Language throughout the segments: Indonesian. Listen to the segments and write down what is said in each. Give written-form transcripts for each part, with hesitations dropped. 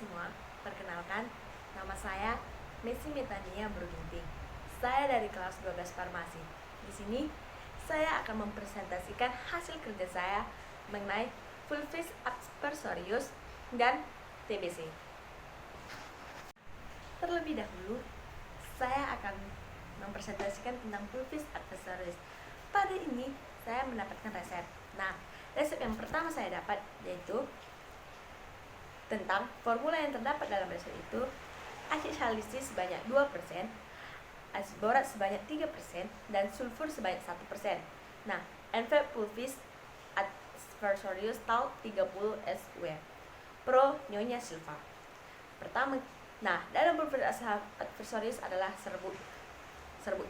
semua, perkenalkan, nama saya Messi Metania Bruginting. Saya dari kelas 12 Farmasi. Di sini, saya akan mempresentasikan hasil kerja saya mengenai Vulvis Aspersorius dan TBC. Terlebih dahulu, saya akan mempresentasikan tentang Vulvis Aspersorius. Pada ini, saya mendapatkan resep. Nah, resep yang pertama saya dapat yaitu tentang formula yang terdapat dalam resep itu: acid salisi sebanyak 2%, acid borat sebanyak 3%, dan sulfur sebanyak 1%. Nah, NV Vulvis Aspersorius Tal 30 SW Pro Nyonya Silva. Pertama, dalam Vulvis Aspersorius adalah serbuk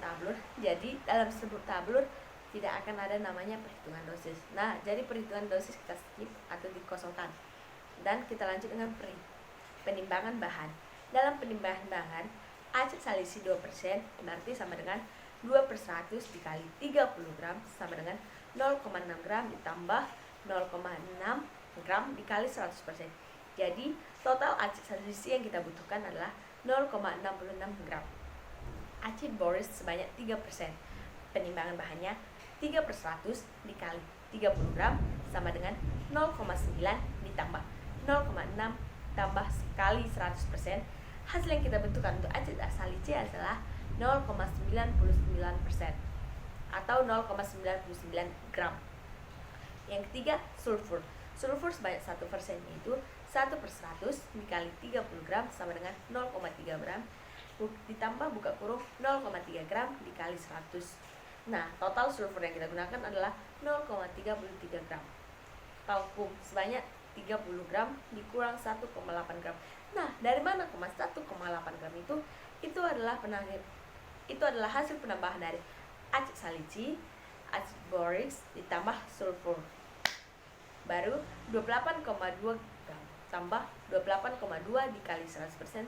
tablur. Jadi dalam serbuk tablur tidak akan ada namanya perhitungan dosis. Nah, jadi perhitungan dosis kita skip atau dikosongkan. Dan kita lanjut dengan penimbangan bahan. Dalam penimbangan bahan, acid salisi 2% berarti sama dengan 2/100 dikali 30 gram sama dengan 0,6 gram ditambah 0,6 gram dikali 100%. Jadi total acid salisi yang kita butuhkan adalah 0,66 gram. Acid boris sebanyak 3%. Penimbangan bahannya 3/100 dikali 30 gram sama dengan 0,9 ditambah 0,6 tambah sekali 100%. Hasil yang kita butuhkan untuk acid salisi adalah 0,99% atau 0,99 gram. Yang ketiga, sulfur. Sulfur sebanyak 1% yaitu 1/100 dikali 30 gram sama dengan 0,3 gram ditambah buka kurung 0,3 gram dikali 100. Nah, total sulfur yang kita gunakan adalah 0,33 gram. Talkum sebanyak 30 gram dikurang 1,8 gram. Nah, dari mana 1,8 gram itu? Itu adalah hasil penambahan dari acid salisi, acid boric ditambah sulfur. Baru 28,2 gram tambah 28,2 dikali 100%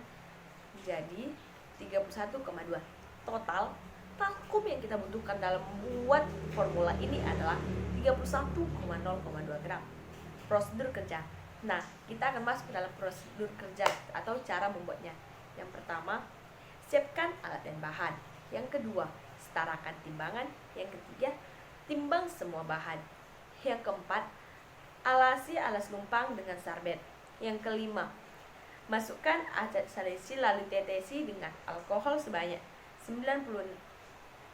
jadi 31,2. Total talkum yang kita butuhkan dalam membuat formula ini adalah 31,0,2 gram. Prosedur kerja. Nah, kita akan masuk ke dalam prosedur kerja atau cara membuatnya. Yang pertama, siapkan alat dan bahan. Yang kedua, setarakan timbangan. Yang ketiga, timbang semua bahan. Yang keempat, alasi alas lumpang dengan sarbet. Yang kelima, masukkan acid salisi lalu tetesi dengan alkohol sebanyak 90,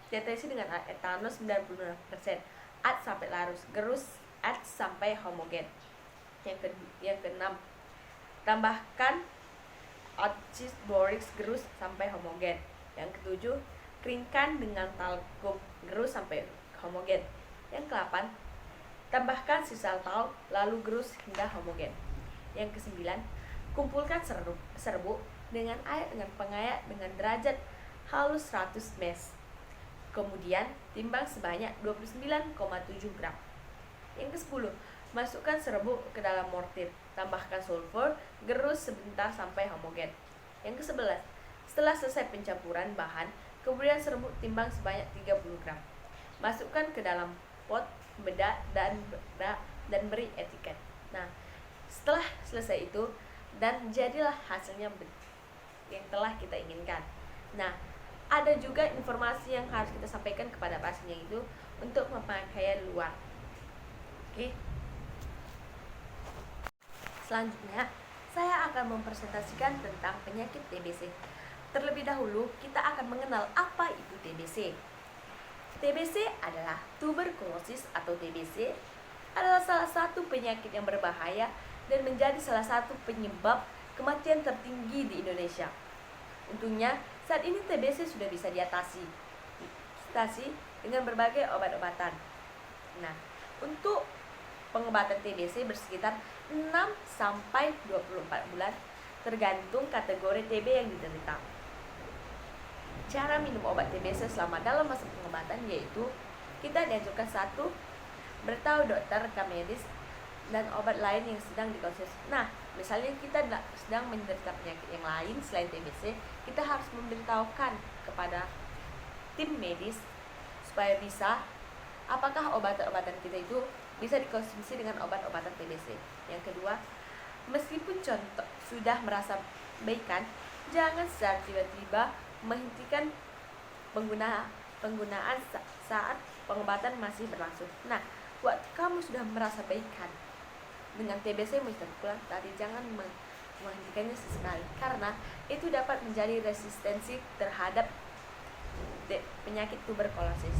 tetesi dengan etanol 90%, add sampai larut, gerus, add sampai homogen. Yang keenam, tambahkan acid boric, gerus sampai homogen. Yang ketujuh, keringkan dengan talkum, gerus sampai homogen. Yang ke-8, tambahkan sisa talc lalu gerus hingga homogen. Yang ke-9, kumpulkan serbuk dengan air dengan pengayak dengan derajat halus 100 mes. Kemudian timbang sebanyak 29,7 gram. Yang ke-10, masukkan serbuk ke dalam mortir, tambahkan sulfur, gerus sebentar sampai homogen. Yang ke-11, setelah selesai pencampuran bahan, kemudian serbuk timbang sebanyak 30 gram. Masukkan ke dalam pot, bedak dan beri etiket. Nah, setelah selesai itu dan jadilah hasilnya yang telah kita inginkan. Nah, ada juga informasi yang harus kita sampaikan kepada pasiennya itu untuk pemakaian luar. Oke. Selanjutnya, saya akan mempresentasikan tentang penyakit TBC. Terlebih dahulu, kita akan mengenal apa itu TBC. TBC adalah tuberkulosis atau TBC adalah salah satu penyakit yang berbahaya dan menjadi salah satu penyebab kematian tertinggi di Indonesia. Untungnya, saat ini TBC sudah bisa diatasi dengan berbagai obat-obatan. Nah, untuk pengobatan TBC bersekitar 6-24 bulan tergantung kategori TB yang diderita. Cara minum obat TBC selama dalam masa pengobatan yaitu kita dianjurkan 1. Beritahu dokter, rekam medis, dan obat lain yang sedang dikonsumsi. Nah, misalnya kita sedang menderita penyakit yang lain selain TBC, kita harus memberitahukan kepada tim medis supaya bisa apakah obat-obatan kita itu bisa dikonsumsi dengan obat-obatan TBC. Yang kedua, meskipun sudah merasa baikan, jangan secara tiba-tiba menghentikan penggunaan saat pengobatan masih berlangsung. Nah, waktu kamu sudah merasa baikan dengan TBC multiarticular tadi, jangan menghentikannya sesekali, karena itu dapat menjadi resistensi terhadap penyakit tuberkulosis.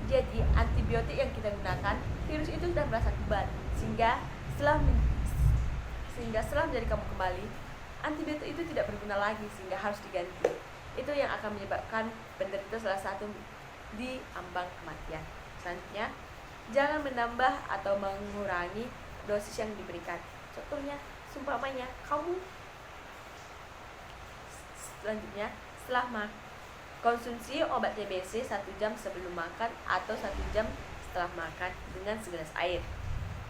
Jadi antibiotik yang kita gunakan, virus itu sudah merasa kebal, sehingga setelah menjadi kamu kembali, antibiotik itu tidak berguna lagi sehingga harus diganti. Itu yang akan menyebabkan penderita salah satu di ambang kematian. Selanjutnya, jangan menambah atau mengurangi dosis yang diberikan. Contohnya, seumpamanya kamu setelah konsumsi obat TBC 1 jam sebelum makan atau 1 jam setelah makan dengan segelas air.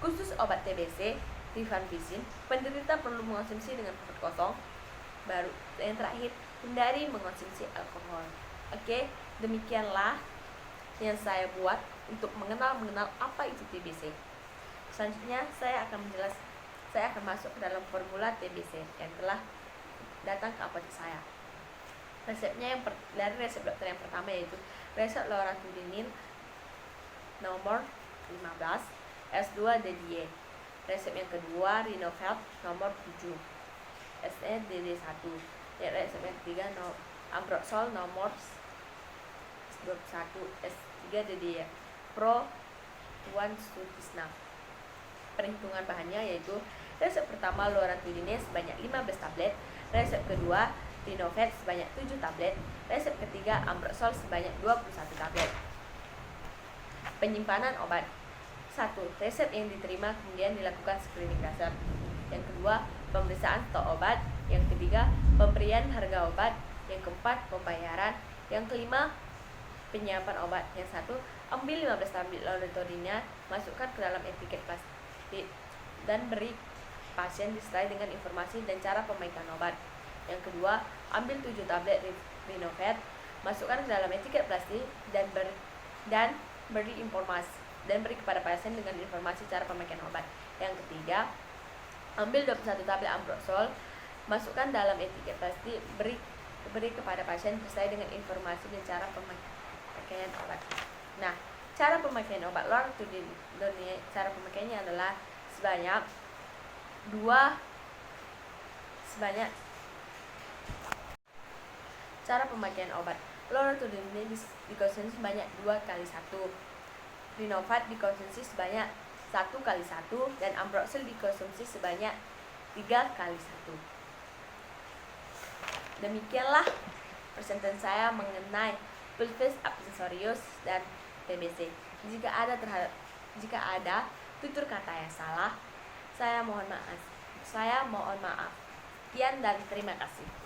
Khusus obat TBC, rifampicin, penderita perlu mengonsumsi dengan perut kosong. Baru yang terakhir, hindari mengonsumsi alkohol. Oke, demikianlah yang saya buat untuk mengenal apa itu TBC. Selanjutnya saya akan masuk ke dalam formula TBC yang telah datang ke apotek saya. Resepnya dari resep dokter yang pertama yaitu resep loratadinin nomor 15 S2 DDE. Resep yang kedua Rhinofeld nomor 7 SE DD1. Resep yang ketiga Ambroxol nomor 21 S3 DDE Pro 1 Sutisna. Perhitungan bahannya yaitu resep pertama loratadinin sebanyak 15 tablet, resep kedua Rhinofeld sebanyak 7 tablet, resep ketiga Ambroxol sebanyak 21 tablet. Penyimpanan obat. 1. Resep yang diterima kemudian dilakukan screening dasar. Yang kedua, pemeriksaan stok obat. Yang ketiga, pemberian harga obat. Yang keempat, pembayaran. Yang kelima, penyiapan obat. Yang 1, ambil 15 tablet loratadinin, masukkan ke dalam etiket plastik dan beri pasien disertai dengan informasi dan cara pemakaian obat. Yang kedua, ambil 7 tablet Rhinofeld, masukkan ke dalam etiket plastik dan beri informasi dan beri kepada pasien dengan informasi cara pemakaian obat. Yang ketiga, ambil 21 tablet Ambroxol, masukkan dalam etiket plastik, beri kepada pasien disertai dengan informasi dan cara pemakaian obat. Nah, cara pemakaian obat loratadinin, cara pemakaiannya adalah Cara pemakaian obat loratadinin dikonsumsi sebanyak 2x1, Rhinofeld dikonsumsi sebanyak 1x1, dan Ambroxol dikonsumsi sebanyak 3x1. Demikianlah presentasi saya mengenai pulvis aksesoris dan TBC. Jika ada tutur kata yang salah, saya mohon maaf. Sekian dan terima kasih.